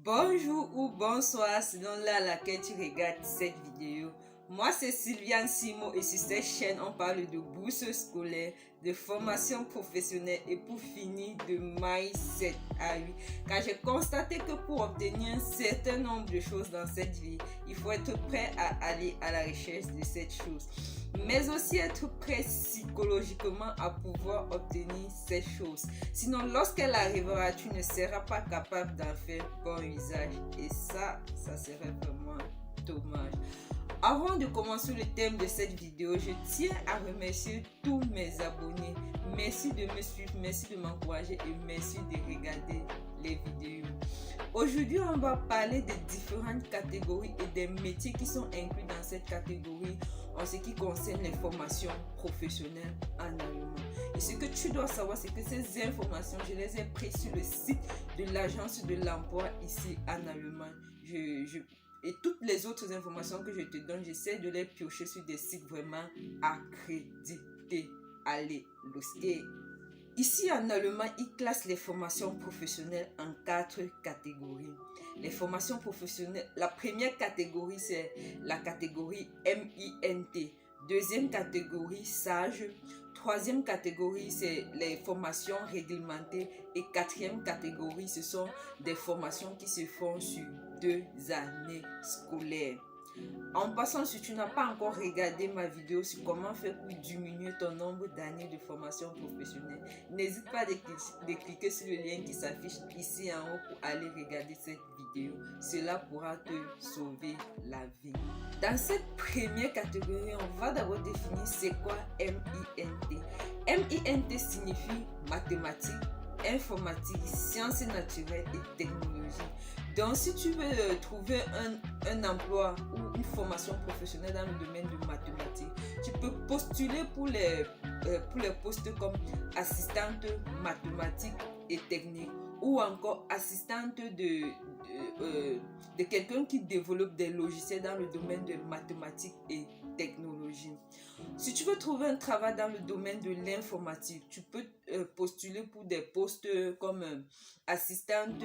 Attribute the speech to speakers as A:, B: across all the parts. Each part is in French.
A: Bonjour ou bonsoir selon l'heure à laquelle tu regardes cette vidéo. Moi c'est Sylviane Simo et sur cette chaîne on parle de bourse scolaire, de formation professionnelle et pour finir de mindset. Ah oui, car j'ai constaté que pour obtenir un certain nombre de choses dans cette vie, il faut être prêt à aller à la recherche de cette chose, mais aussi être prêt psychologiquement à pouvoir obtenir cette chose. Sinon, lorsqu'elle arrivera, tu ne seras pas capable d'en faire bon usage. Et ça serait vraiment dommage. Avant de commencer le thème de cette vidéo, je tiens à remercier tous mes abonnés. Merci de me suivre, merci de m'encourager et merci de regarder les vidéos. Aujourd'hui, on va parler des différentes catégories et des métiers qui sont inclus dans cette catégorie en ce qui concerne les formations professionnelles en allemand. Et ce que tu dois savoir, c'est que ces informations, je les ai prises sur le site de l'agence de l'emploi ici en Allemagne. Et toutes les autres informations que je te donne, j'essaie de les piocher sur des sites vraiment accrédités. Allez, los geht's! Ici en Allemagne, ils classent les formations professionnelles en 4 catégories. Les formations professionnelles, la première catégorie, c'est la catégorie MINT. Deuxième catégorie, SAGE. Troisième catégorie, c'est les formations réglementées. Et quatrième catégorie, ce sont des formations qui se font sur 2 années scolaires. En passant, si tu n'as pas encore regardé ma vidéo sur comment faire pour diminuer ton nombre d'années de formation professionnelle, n'hésite pas de cliquer sur le lien qui s'affiche ici en haut pour aller regarder cette vidéo. Cela pourra te sauver la vie. Dans cette première catégorie, on va d'abord définir c'est quoi MINT. MINT signifie mathématiques, informatique, sciences naturelles et technologie. Donc, si tu veux trouver un emploi ou une formation professionnelle dans le domaine de mathématiques, tu peux postuler pour les postes comme assistante mathématique et technique ou encore assistante de quelqu'un qui développe des logiciels dans le domaine de mathématiques et technologie. Si tu veux trouver un travail dans le domaine de l'informatique, tu peux postuler pour des postes comme assistante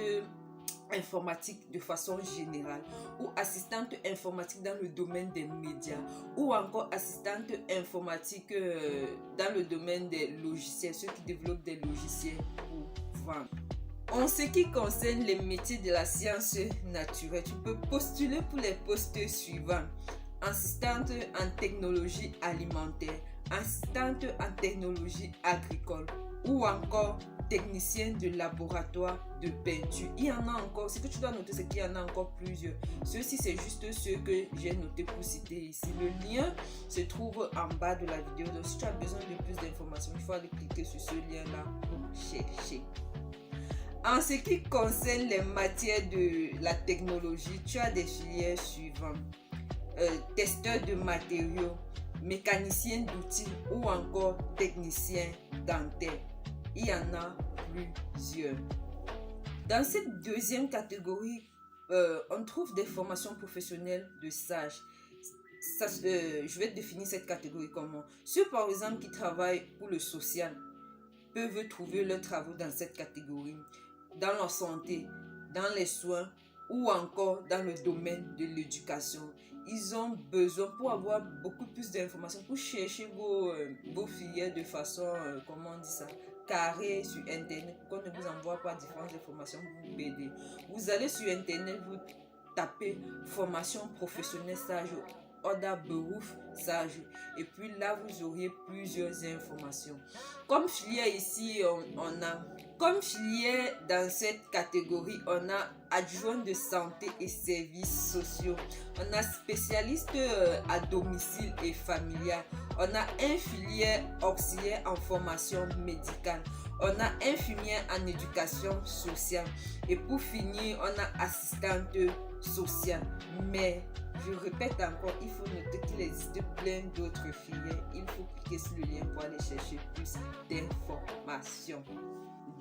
A: informatique de façon générale ou assistante informatique dans le domaine des médias ou encore assistante informatique dans le domaine des logiciels, ceux qui développent des logiciels pour vendre. En ce qui concerne les métiers de la science naturelle, tu peux postuler pour les postes suivants: assistante en technologie alimentaire, assistante en technologie agricole ou encore technicien de laboratoire de peinture. Il y en a encore, ce que tu dois noter, c'est qu'il y en a encore plusieurs. Ceux-ci, c'est juste ceux que j'ai notés pour citer ici. Le lien se trouve en bas de la vidéo. Donc, si tu as besoin de plus d'informations, il faut aller cliquer sur ce lien-là pour chercher. En ce qui concerne les matières de la technologie, tu as des filières suivantes: testeur de matériaux, mécanicien d'outils ou encore technicien dentaire. Il y en a plusieurs. Dans cette deuxième catégorie, on trouve des formations professionnelles de SAGE. Je vais définir cette catégorie comment. Ceux par exemple qui travaillent pour le social peuvent trouver leurs travaux dans cette catégorie, dans la santé, dans les soins ou encore dans le domaine de l'éducation. Ils ont besoin, pour avoir beaucoup plus d'informations, pour chercher vos filières de façon, comment on dit ça, carré sur internet, pour qu'on ne vous envoie pas différentes informations pour vous aider. Vous allez sur internet, vous tapez formation professionnelle SAGE, Oda Beruf SAGE, et puis là vous auriez plusieurs informations. Comme filière ici, on a comme filière dans cette catégorie, on a adjoint de santé et services sociaux, on a spécialiste à domicile et familial, on a infirmière auxiliaire en formation médicale, on a infirmière en éducation sociale et pour finir, on a assistante sociale. Mais je répète encore, il faut noter qu'il existe plein d'autres filières. Il faut cliquer sur le lien pour aller chercher plus d'informations.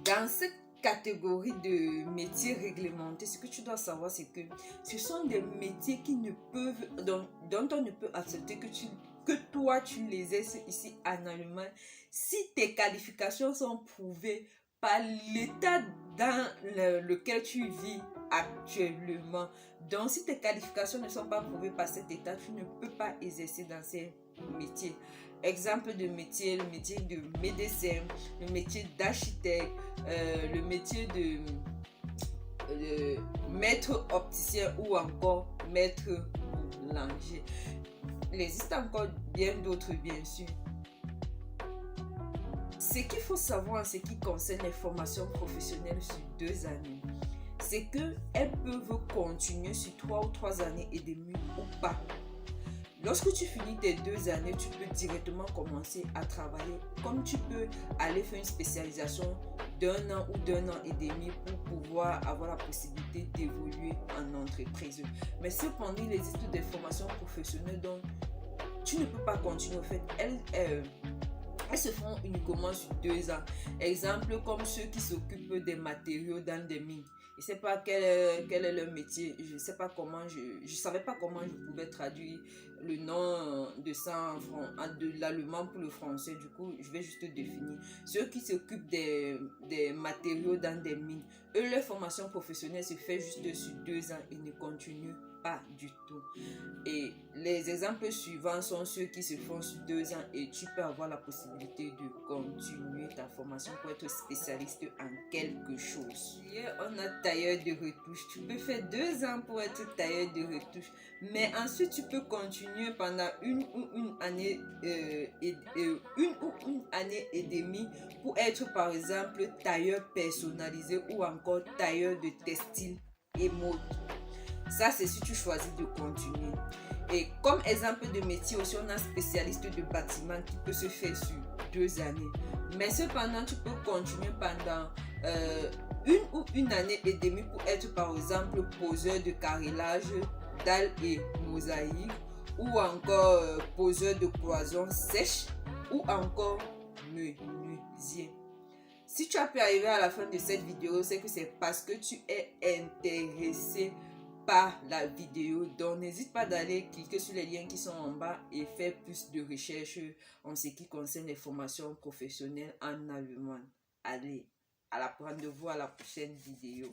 A: Dans cette catégorie de métiers réglementés, ce que tu dois savoir, c'est que ce sont des métiers qui ne peuvent, dont on ne peut accepter que toi tu les aies ici en Allemagne si tes qualifications sont prouvées par l'état dans lequel tu vis actuellement. Donc, si tes qualifications ne sont pas prouvées par cet état, tu ne peux pas exercer dans ces métiers. Exemple de métier, le métier de médecin, le métier d'architecte, le métier de maître opticien ou encore maître boulanger. Il existe encore bien d'autres, bien sûr. Ce qu'il faut savoir en ce qui concerne les formations professionnelles sur 2 années, c'est qu'elles peuvent continuer sur 3 ou 3 années et demie ou pas. Lorsque tu finis tes 2 années, tu peux directement commencer à travailler, comme tu peux aller faire une spécialisation d'1 an ou d'1 an et demi pour pouvoir avoir la possibilité d'évoluer en entreprise. Mais cependant, il existe des formations professionnelles dont tu ne peux pas continuer. En fait, elles se font uniquement sur 2 ans. Exemple, comme ceux qui s'occupent des matériaux dans des mines. Je ne sais pas quel est leur métier. Je ne sais pas comment, je savais pas comment je pouvais traduire le nom de ça de l'allemand pour le français. Du coup, je vais juste définir. Ceux qui s'occupent des matériaux dans des mines. Eux, leur formation professionnelle se fait juste sur 2 ans et ne continue pas du tout. Et les exemples suivants sont ceux qui se font sur 2 ans et tu peux avoir la possibilité de continuer ta formation pour être spécialiste en quelque chose. Hier, on a tailleur de retouche. Tu peux faire 2 ans pour être tailleur de retouche, mais ensuite tu peux continuer pendant une année et demie pour être par exemple tailleur personnalisé ou encore tailleur de textile et mode. Ça, c'est si tu choisis de continuer. Et comme exemple de métier aussi, on a spécialiste de bâtiment qui peut se faire sur 2 années. Mais cependant, tu peux continuer pendant une année et demie pour être par exemple poseur de carrelage, dalles et mosaïques, ou encore poseur de cloisons sèches, ou encore menuisier. Si tu as pu arriver à la fin de cette vidéo, c'est que c'est parce que tu es intéressé par la vidéo. Donc n'hésite pas d'aller cliquer sur les liens qui sont en bas et faire plus de recherches en ce qui concerne les formations professionnelles en allemand. Allez, à la rendez-vous à la prochaine vidéo.